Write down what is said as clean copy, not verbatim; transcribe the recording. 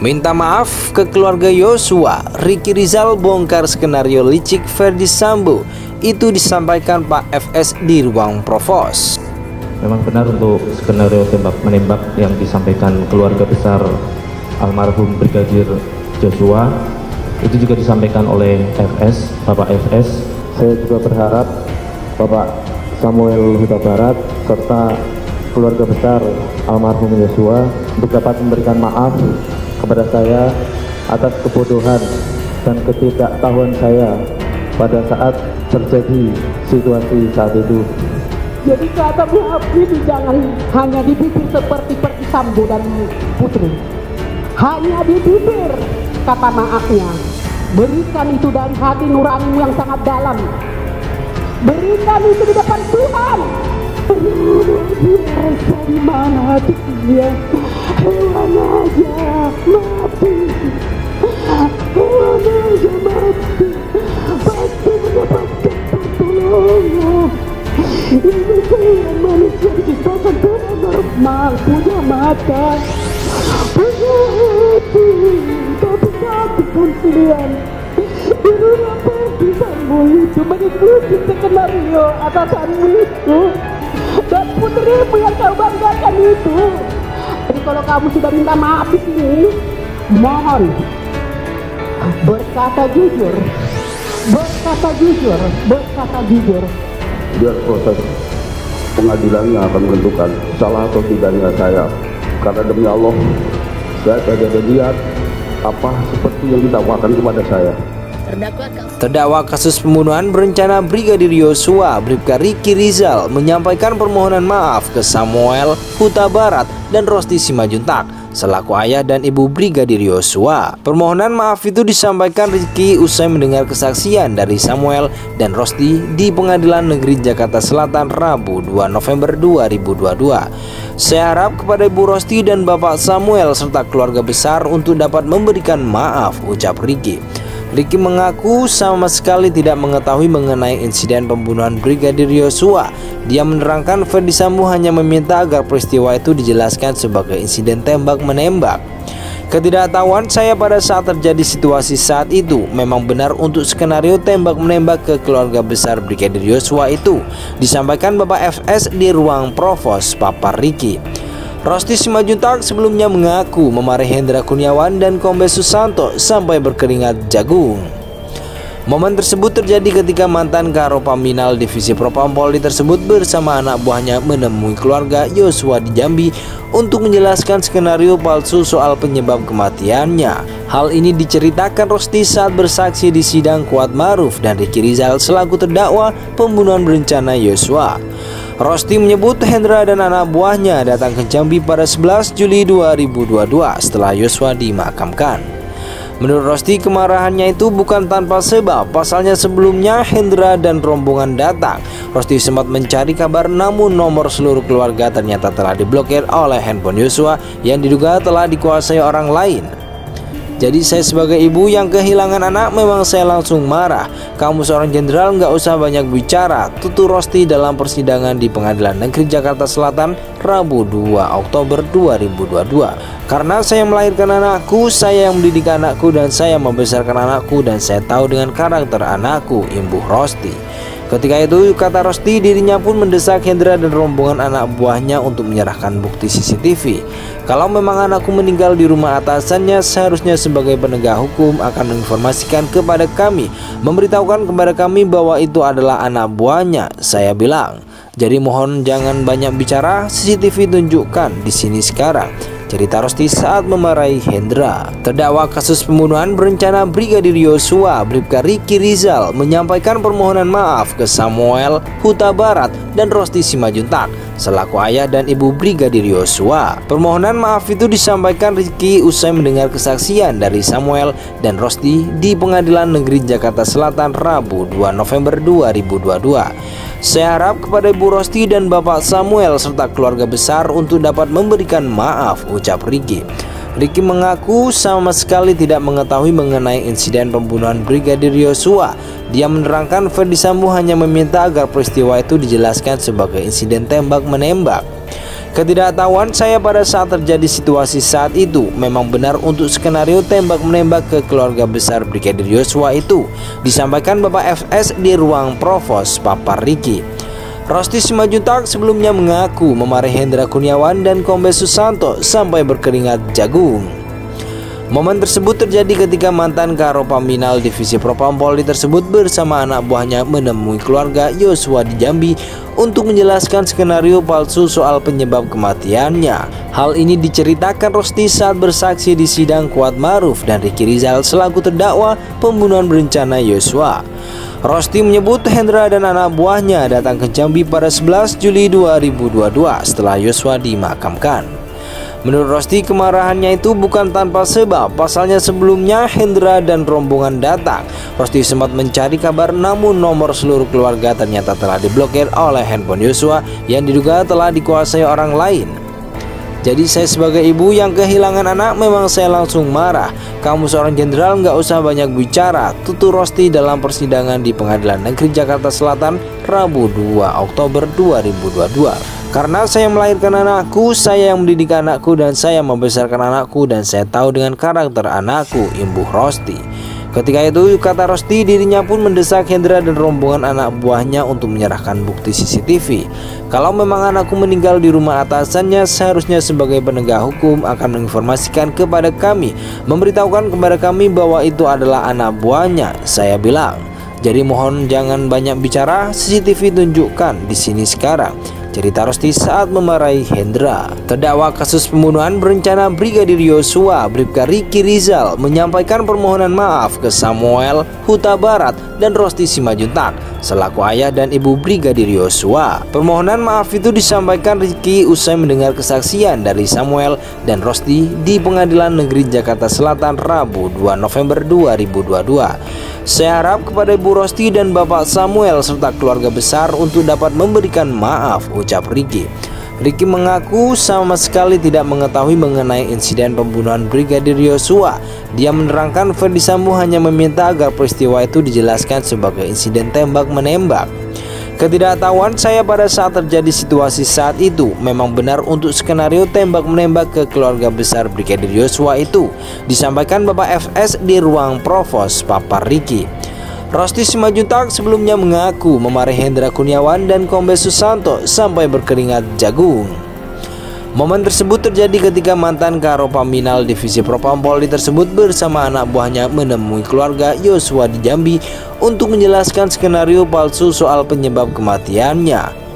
Minta maaf ke keluarga Yosua, Ricky Rizal bongkar skenario licik Ferdi Sambo. Itu disampaikan Pak FS di ruang provos. Memang benar untuk skenario tembak-menembak yang disampaikan keluarga besar almarhum Brigadir Joshua, itu juga disampaikan oleh FS, Bapak FS. Saya juga berharap Bapak Samuel Huta Barat serta keluarga besar almarhum Joshua dapat memberikan maaf kepada saya atas kebodohan dan ketidaktahuan saya pada saat terjadi situasi saat itu. Jadi kata maaf ini jangan hanya di bibir seperti Ferdi Sambo dan Putri. Hanya di bibir kata maafnya. Berikan itu dari hati nuranimu yang sangat dalam. Berikan itu di depan Tuhan. Biasa di mana hati dia, hewan aja mati, hewan aja mati, pasti mendapatkan pertolongan. Ini kalian manusia diciptakan Tuhan normal, punya mata, punya hati, tapi satu pun kalian berulang perpisahanmu itu mengikuti skenario atasanmu itu dan putrimu yang kau banggakan itu. Jadi kalau kamu sudah minta maaf di sini, mohon berkata jujur, berkata jujur, berkata jujur. Biar proses pengadilannya akan menentukan salah atau tidaknya saya. Karena demi Allah, saya tidak ada lihat apa seperti yang didakwakan kepada saya. Terdakwa kasus pembunuhan berencana Brigadir Yosua, Bribka Ricky Rizal menyampaikan permohonan maaf ke Samuel Huta Barat dan Rosti Simajuntak selaku ayah dan ibu Brigadir Yosua. Permohonan maaf itu disampaikan Ricky usai mendengar kesaksian dari Samuel dan Rosti di Pengadilan Negeri Jakarta Selatan Rabu 2 November 2022. Saya harap kepada Ibu Rosti dan Bapak Samuel serta keluarga besar untuk dapat memberikan maaf, ucap Ricky. Ricky mengaku sama sekali tidak mengetahui mengenai insiden pembunuhan Brigadir Yosua. Dia menerangkan Ferdi Sambo hanya meminta agar peristiwa itu dijelaskan sebagai insiden tembak-menembak. Ketidaktahuan saya pada saat terjadi situasi saat itu memang benar untuk skenario tembak-menembak ke keluarga besar Brigadir Yosua itu, disampaikan Bapak FS di ruang provos Papa Ricky. Rosti Simajuntak sebelumnya mengaku memarahi Hendra Kurniawan dan Kombes Susanto sampai berkeringat jagung. Momen tersebut terjadi ketika mantan Karopaminal Divisi Propam Polri tersebut bersama anak buahnya menemui keluarga Yosua di Jambi untuk menjelaskan skenario palsu soal penyebab kematiannya. Hal ini diceritakan Rosti saat bersaksi di sidang Kuat Maruf dan Ricky Rizal selaku terdakwa pembunuhan berencana Yosua. Rosti menyebut Hendra dan anak buahnya datang ke Jambi pada 11 Juli 2022 setelah Yosua dimakamkan. Menurut Rosti, kemarahannya itu bukan tanpa sebab. Pasalnya sebelumnya Hendra dan rombongan datang. Rosti sempat mencari kabar namun nomor seluruh keluarga ternyata telah diblokir oleh handphone Yosua yang diduga telah dikuasai orang lain. Jadi saya sebagai ibu yang kehilangan anak memang saya langsung marah. Kamu seorang jenderal nggak usah banyak bicara, tutur Rosti dalam persidangan di Pengadilan Negeri Jakarta Selatan Rabu 2 Oktober 2022. Karena saya melahirkan anakku, saya yang mendidik anakku dan saya membesarkan anakku dan saya tahu dengan karakter anakku, imbuh Rosti. Ketika itu, kata Rosti, dirinya pun mendesak Hendra dan rombongan anak buahnya untuk menyerahkan bukti CCTV. Kalau memang anakku meninggal di rumah atasannya, seharusnya sebagai penegak hukum akan menginformasikan kepada kami, memberitahukan kepada kami bahwa itu adalah anak buahnya. Saya bilang, jadi mohon jangan banyak bicara, CCTV tunjukkan di sini sekarang. Cerita Rosti saat memarahi Hendra. Terdakwa kasus pembunuhan berencana Brigadir Yosua, Bribka Ricky Rizal menyampaikan permohonan maaf ke Samuel Huta Barat dan Rosti Simajuntak selaku ayah dan ibu Brigadir Yosua. Permohonan maaf itu disampaikan Ricky usai mendengar kesaksian dari Samuel dan Rosti di Pengadilan Negeri Jakarta Selatan Rabu 2 November 2022. Saya harap kepada Ibu Rosti dan Bapak Samuel serta keluarga besar untuk dapat memberikan maaf, ucap Ricky. Ricky mengaku sama sekali tidak mengetahui mengenai insiden pembunuhan Brigadir Yosua. Dia menerangkan Ferdi Sambo hanya meminta agar peristiwa itu dijelaskan sebagai insiden tembak-menembak. Ketidaktahuan saya pada saat terjadi situasi saat itu memang benar untuk skenario tembak-menembak ke keluarga besar Brigadir Yosua itu, disampaikan Bapak FS di ruang provos Papar Ricky. Rosti Simajuntak sebelumnya mengaku memarahi Hendra Kurniawan dan Kombes Susanto sampai berkeringat jagung. Momen tersebut terjadi ketika mantan Karopaminal Divisi Propam Polri tersebut bersama anak buahnya menemui keluarga Yosua di Jambi untuk menjelaskan skenario palsu soal penyebab kematiannya. Hal ini diceritakan Rosti saat bersaksi di sidang Kuat Maruf dan Ricky Rizal selaku terdakwa pembunuhan berencana Yosua. Rosti menyebut Hendra dan anak buahnya datang ke Jambi pada 11 Juli 2022 setelah Yosua dimakamkan. Menurut Rosti, kemarahannya itu bukan tanpa sebab. Pasalnya sebelumnya Hendra dan rombongan datang. Rosti sempat mencari kabar, namun nomor seluruh keluarga ternyata telah diblokir oleh handphone Yosua yang diduga telah dikuasai orang lain. Jadi saya sebagai ibu yang kehilangan anak memang saya langsung marah. Kamu seorang jenderal nggak usah banyak bicara, tutur Rosti dalam persidangan di Pengadilan Negeri Jakarta Selatan Rabu 2 Oktober 2022. Karena saya melahirkan anakku, saya yang mendidik anakku, dan saya membesarkan anakku, dan saya tahu dengan karakter anakku, imbuh Rosti. Ketika itu, kata Rosti, dirinya pun mendesak Hendra dan rombongan anak buahnya untuk menyerahkan bukti CCTV. Kalau memang anakku meninggal di rumah atasannya, seharusnya sebagai penegak hukum akan menginformasikan kepada kami, memberitahukan kepada kami bahwa itu adalah anak buahnya. Saya bilang, jadi mohon jangan banyak bicara, CCTV tunjukkan di sini sekarang. Cerita Rosti saat memarahi Hendra. Terdakwa kasus pembunuhan berencana Brigadir Yosua, Bribka Ricky Rizal, menyampaikan permohonan maaf ke Samuel Huta Barat dan Rosti Simajuntak selaku ayah dan ibu Brigadir Yosua. Permohonan maaf itu disampaikan Ricky usai mendengar kesaksian dari Samuel dan Rosti di Pengadilan Negeri Jakarta Selatan Rabu 2 November 2022. Saya harap kepada Ibu Rosti dan Bapak Samuel serta keluarga besar untuk dapat memberikan maaf, ucap Ricky. Ricky mengaku sama sekali tidak mengetahui mengenai insiden pembunuhan Brigadir Yosua. Dia menerangkan Ferdi Sambo hanya meminta agar peristiwa itu dijelaskan sebagai insiden tembak-menembak. Ketidaktahuan saya pada saat terjadi situasi saat itu memang benar untuk skenario tembak-menembak ke keluarga besar Brigadir Yosua itu, disampaikan Bapak FS di ruang provos Papar Ricky. Rosti Simajuntak sebelumnya mengaku memarahi Hendra Kurniawan dan Kombes Susanto sampai berkeringat jagung. Momen tersebut terjadi ketika mantan Karopaminal Divisi Propam Polri tersebut bersama anak buahnya menemui keluarga Yosua di Jambi untuk menjelaskan skenario palsu soal penyebab kematiannya.